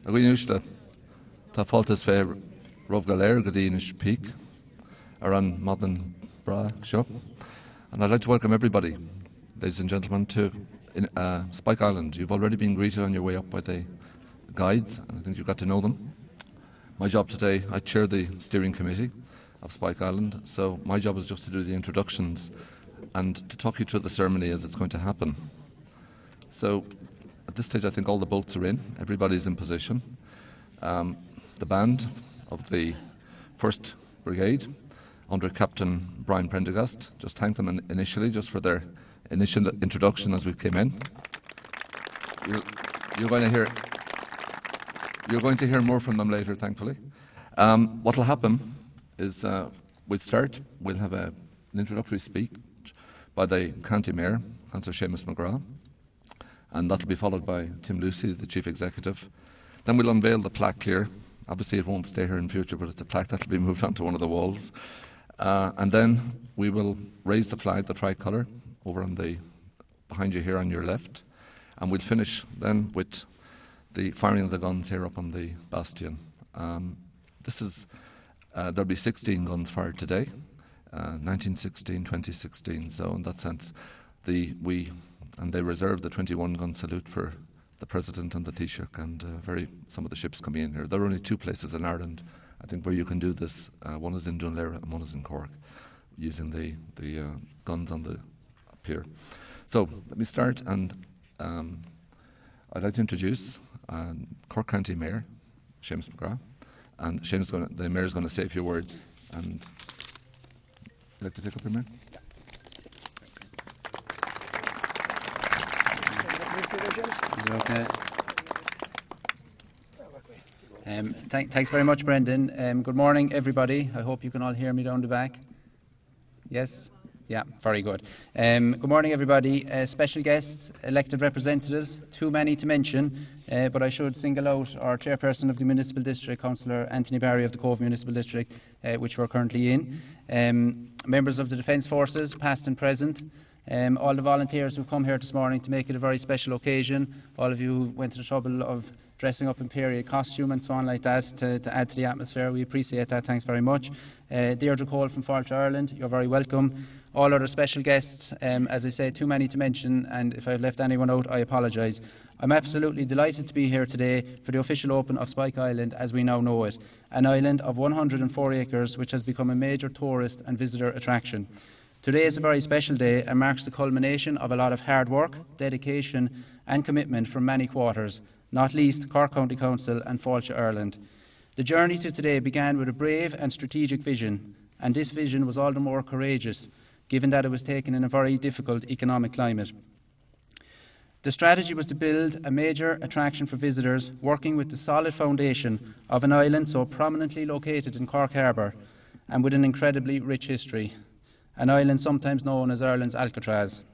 a ghuineúiste tá fáiltas fé roimh go léir go dtí inis peak ar an modern bra seo. And I'd like to welcome everybody, ladies and gentlemen, to Spike Island. You've already been greeted on your way up by the guides, and I think you've got to know them. My job today, I chair the steering committee of Spike Island, so my job is just to do the introductions and to talk you through the ceremony as it's going to happen. So at this stage I think all the boats are in, everybody's in position. The band of the 1st Brigade under Captain Brian Prendergast, just thank them initially just for their initial introduction as we came in. You're going to hear more from them later, thankfully. What will happen is we'll have an introductory speech by the County Mayor, Councillor Seamus McGrath, and that will be followed by Tim Lucey, the Chief Executive. Then we'll unveil the plaque here. Obviously it won't stay here in future, but it's a plaque that will be moved onto one of the walls. And then we will raise the flag, the tricolour, over on behind you here on your left, and we'll finish then with the firing of the guns here up on the bastion. There'll be 16 guns fired today, 1916, 2016. So in that sense, they reserve the 21-gun salute for the President and the Taoiseach and some of the ships coming in here. There are only 2 places in Ireland, I think, where you can do this. One is in Dunleary and one is in Cork, using the guns on the pier. So let me start, and I'd like to introduce Cork County Mayor Seamus McGrath, and the Mayor is going to say a few words. And would you like to take up your Mayor? Okay. Thanks very much, Brendan. Good morning, everybody. I hope you can all hear me down the back. Yes? Yeah, very good. Good morning, everybody. Special guests, elected representatives, too many to mention, but I should single out our chairperson of the Municipal District, Councillor Anthony Barry of the Cove Municipal District, which we're currently in. Members of the Defence Forces, past and present. All the volunteers who've come here this morning to make it a very special occasion. All of you who went to the trouble of dressing up in period costume and so on like that to add to the atmosphere. We appreciate that. Thanks very much. Deirdre Cole from Fáilte, Ireland, you're very welcome. All other special guests, as I say, too many to mention, and if I've left anyone out, I apologise. I'm absolutely delighted to be here today for the official open of Spike Island as we now know it, an island of 104 acres which has become a major tourist and visitor attraction. Today is a very special day and marks the culmination of a lot of hard work, dedication and commitment from many quarters, not least Cork County Council and Fáilte, Ireland. The journey to today began with a brave and strategic vision, and this vision was all the more courageous, given that it was taken in a very difficult economic climate. The strategy was to build a major attraction for visitors, working with the solid foundation of an island so prominently located in Cork Harbour and with an incredibly rich history, an island sometimes known as Ireland's Alcatraz.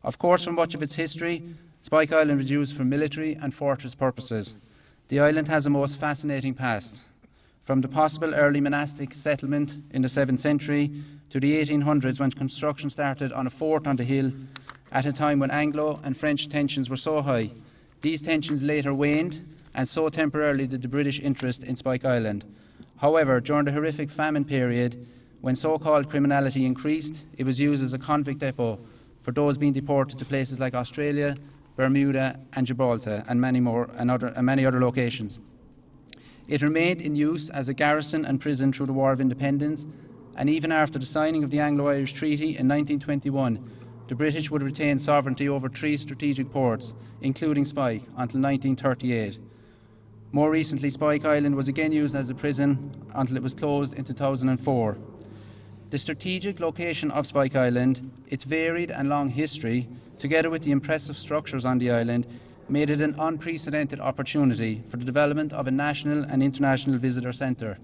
Of course, for much of its history, Spike Island was used for military and fortress purposes. The island has a most fascinating past, from the possible early monastic settlement in the 7th century to the 1800s when construction started on a fort on the hill at a time when Anglo and French tensions were so high. These tensions later waned, and so temporarily did the British interest in Spike Island. However, during the horrific famine period, when so-called criminality increased, it was used as a convict depot for those being deported to places like Australia, Bermuda and Gibraltar and many other locations. It remained in use as a garrison and prison through the War of Independence, and even after the signing of the Anglo-Irish Treaty in 1921, the British would retain sovereignty over 3 strategic ports, including Spike, until 1938. More recently, Spike Island was again used as a prison until it was closed in 2004. The strategic location of Spike Island, its varied and long history, together with the impressive structures on the island, made it an unprecedented opportunity for the development of a national and international visitor centre.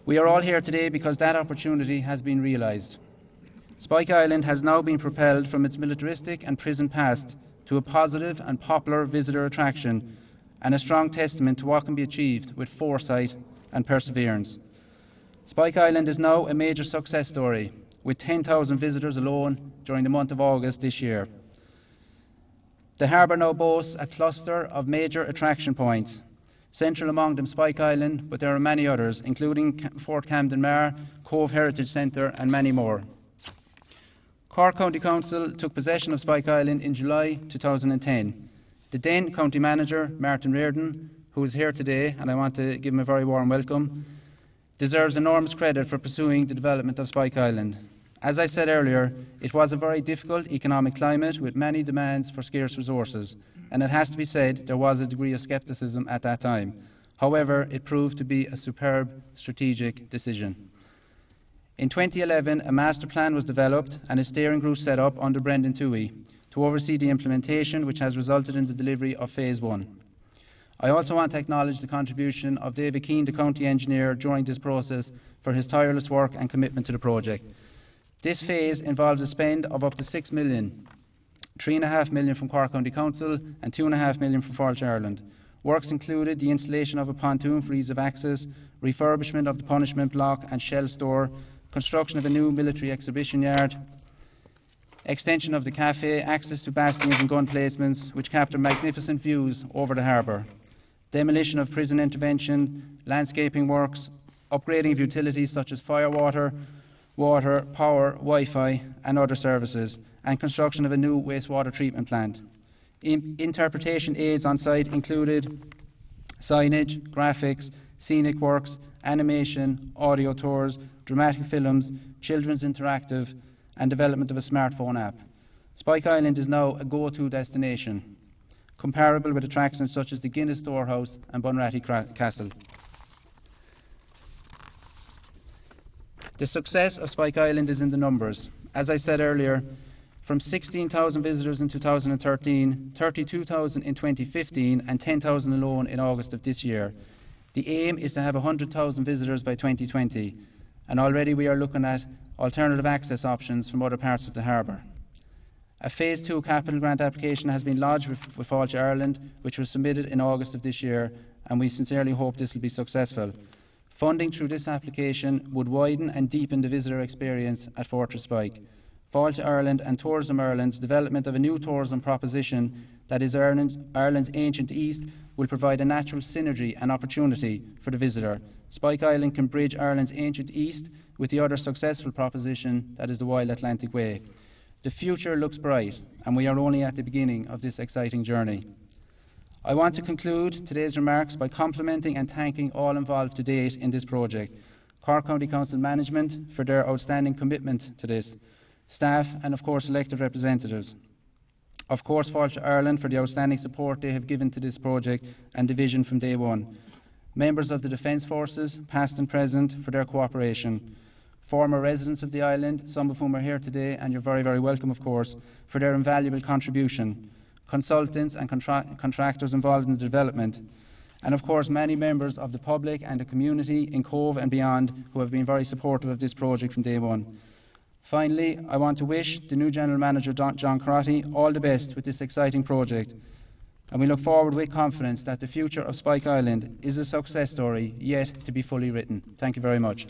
We are all here today because that opportunity has been realised. Spike Island has now been propelled from its militaristic and prison past to a positive and popular visitor attraction, and a strong testament to what can be achieved with foresight and perseverance. Spike Island is now a major success story, with 10,000 visitors alone during the month of August this year. The harbour now boasts a cluster of major attraction points, central among them Spike Island, but there are many others, including Fort Camden Mar, Cove Heritage Centre and many more. Cork County Council took possession of Spike Island in July 2010. The then County Manager, Martin Reardon, who is here today, and I want to give him a very warm welcome, deserves enormous credit for pursuing the development of Spike Island. As I said earlier, it was a very difficult economic climate with many demands for scarce resources, and it has to be said there was a degree of scepticism at that time. However, it proved to be a superb strategic decision. In 2011, a master plan was developed and a steering group set up under Brendan Tuohy to oversee the implementation, which has resulted in the delivery of Phase 1. I also want to acknowledge the contribution of David Keane, the County Engineer, during this process for his tireless work and commitment to the project. This phase involves a spend of up to $6 million, $3.5 million from Cork County Council and $2.5 million from Fáilte Ireland. Works included the installation of a pontoon for ease of access, refurbishment of the punishment block and shell store, construction of a new military exhibition yard, extension of the cafe, access to bastions and gun placements which capture magnificent views over the harbour, demolition of prison intervention, landscaping works, upgrading of utilities such as fire, water, power, Wi-Fi and other services, and construction of a new wastewater treatment plant. Interpretation aids on site included signage, graphics, scenic works, animation, audio tours, dramatic films, children's interactive, and development of a smartphone app. Spike Island is now a go-to destination, comparable with attractions such as the Guinness Storehouse and Bunratty Castle. The success of Spike Island is in the numbers. As I said earlier, from 16,000 visitors in 2013, 32,000 in 2015 and 10,000 alone in August of this year. The aim is to have 100,000 visitors by 2020, and already we are looking at alternative access options from other parts of the harbour. A Phase 2 capital grant application has been lodged with Fáilte Ireland, which was submitted in August of this year, and we sincerely hope this will be successful. Funding through this application would widen and deepen the visitor experience at Fortress Spike. Fáilte Ireland and Tourism Ireland's development of a new tourism proposition that is Ireland's ancient East will provide a natural synergy and opportunity for the visitor. Spike Island can bridge Ireland's ancient East with the other successful proposition that is the Wild Atlantic Way. The future looks bright, and we are only at the beginning of this exciting journey. I want to conclude today's remarks by complimenting and thanking all involved to date in this project. Cork County Council management for their outstanding commitment to this, staff and of course elected representatives. Of course Fáilte Ireland for the outstanding support they have given to this project and the vision from day one. Members of the Defence Forces, past and present, for their cooperation. Former residents of the island, some of whom are here today, and you're very, very welcome of course, for their invaluable contribution. Consultants and contractors involved in the development. And of course many members of the public and the community in Cove and beyond who have been very supportive of this project from day one. Finally, I want to wish the new General Manager, John Crotty, all the best with this exciting project. And we look forward with confidence that the future of Spike Island is a success story yet to be fully written. Thank you very much.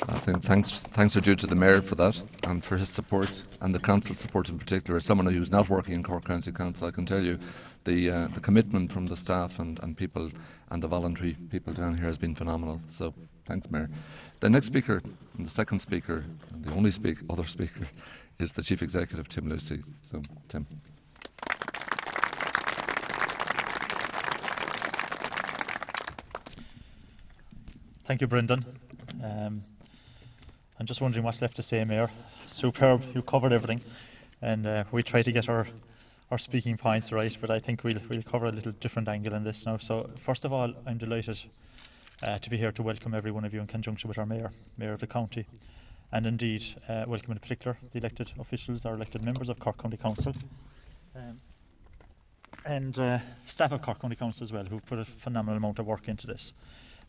I think thanks are due to the Mayor for that and for his support and the Council's support in particular. As someone who's not working in Cork County Council, I can tell you the commitment from the staff and people and the voluntary people down here has been phenomenal. So thanks, Mayor. The next speaker, and the second speaker, and the only other speaker, is the Chief Executive, Tim Lucey. So, Tim. Thank you, Brendan. I'm just wondering what's left to say, Mayor. Superb, you covered everything, and we try to get our speaking points right, but I think we'll cover a little different angle in this now. So, first of all, I'm delighted to be here to welcome every one of you in conjunction with our Mayor of the county, and indeed welcome in particular the elected officials, our elected members of Cork County Council, and staff of Cork County Council as well, who've put a phenomenal amount of work into this.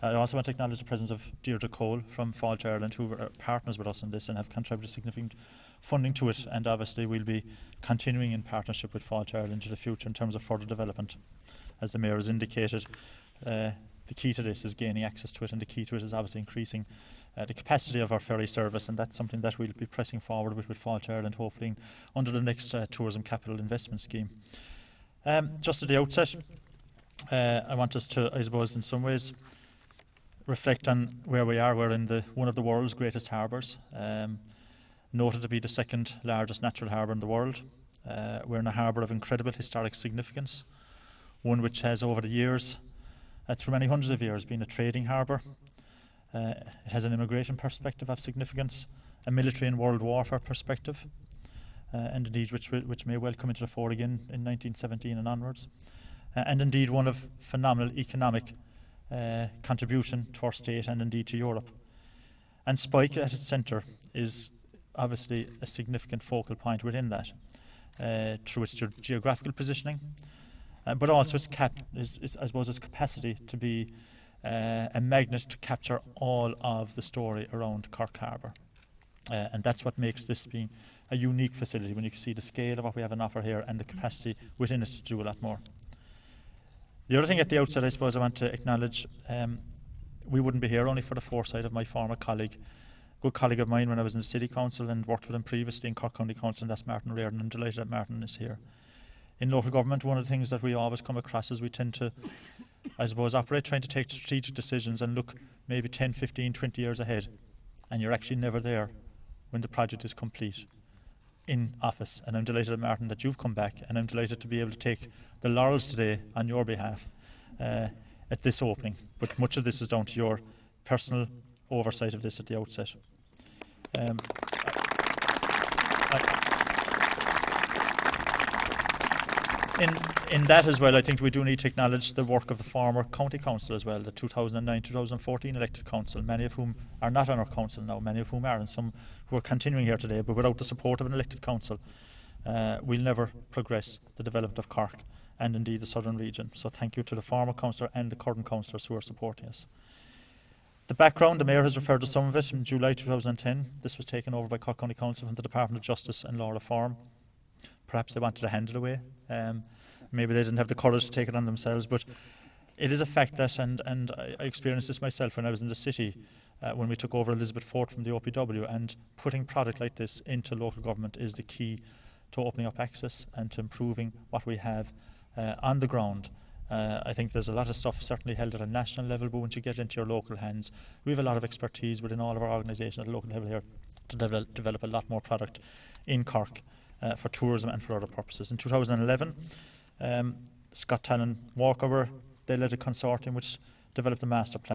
I also want to acknowledge the presence of Deirdre Cole from Fáilte Ireland, who are partners with us in this and have contributed significant funding to it, and obviously we'll be continuing in partnership with Fáilte Ireland into the future in terms of further development. As the Mayor has indicated, the key to this is gaining access to it, and the key to it is obviously increasing the capacity of our ferry service, and that's something that we'll be pressing forward with Fáilte Ireland, hopefully under the next tourism capital investment scheme. Just at the outset, I want us to, I suppose, in some ways, reflect on where we are. We're in one of the world's greatest harbours, noted to be the second largest natural harbour in the world. We're in a harbour of incredible historic significance, one which has over the years, through many hundreds of years, been a trading harbour. It has an immigration perspective of significance, a military and world warfare perspective, and indeed which may well come into the fore again in 1917 and onwards, and indeed one of phenomenal economic contribution to our state and indeed to Europe. And Spike at its centre is obviously a significant focal point within that, through its geographical positioning, but also its I suppose its capacity to be a magnet to capture all of the story around Cork Harbour. And that's what makes this being a unique facility, when you can see the scale of what we have on offer here and the capacity within it to do a lot more. The other thing at the outset, I suppose, I want to acknowledge, we wouldn't be here only for the foresight of my former colleague, good colleague of mine when I was in the City Council and worked with him previously in Cork County Council, and that's Martin Reardon. I'm delighted that Martin is here. In local government, one of the things that we always come across is we tend to, I suppose, operate trying to take strategic decisions and look maybe 10, 15, 20 years ahead, and you're actually never there when the project is complete in office. And I'm delighted, Martin, that you've come back, and I'm delighted to be able to take the laurels today on your behalf at this opening. But much of this is down to your personal oversight of this at the outset. In that as well, I think we do need to acknowledge the work of the former county council as well, the 2009-2014 elected council, many of whom are not on our council now, many of whom are, and some who are continuing here today. But without the support of an elected council, we'll never progress the development of Cork and indeed the southern region. So thank you to the former councillor and the current councillors who are supporting us. The background, the Mayor has referred to some of it. In July 2010, this was taken over by Cork County Council from the Department of Justice and Law Reform. Perhaps they wanted to hand it away. Maybe they didn't have the courage to take it on themselves, but it is a fact that, and I experienced this myself when I was in the city, when we took over Elizabeth Fort from the OPW, and putting product like this into local government is the key to opening up access and to improving what we have on the ground. I think there's a lot of stuff certainly held at a national level, but once you get into your local hands, we have a lot of expertise within all of our organisations at a local level here to develop a lot more product in Cork for tourism and for other purposes. In 2011, Scott Talon Walkover, they led a consortium which developed the master plan.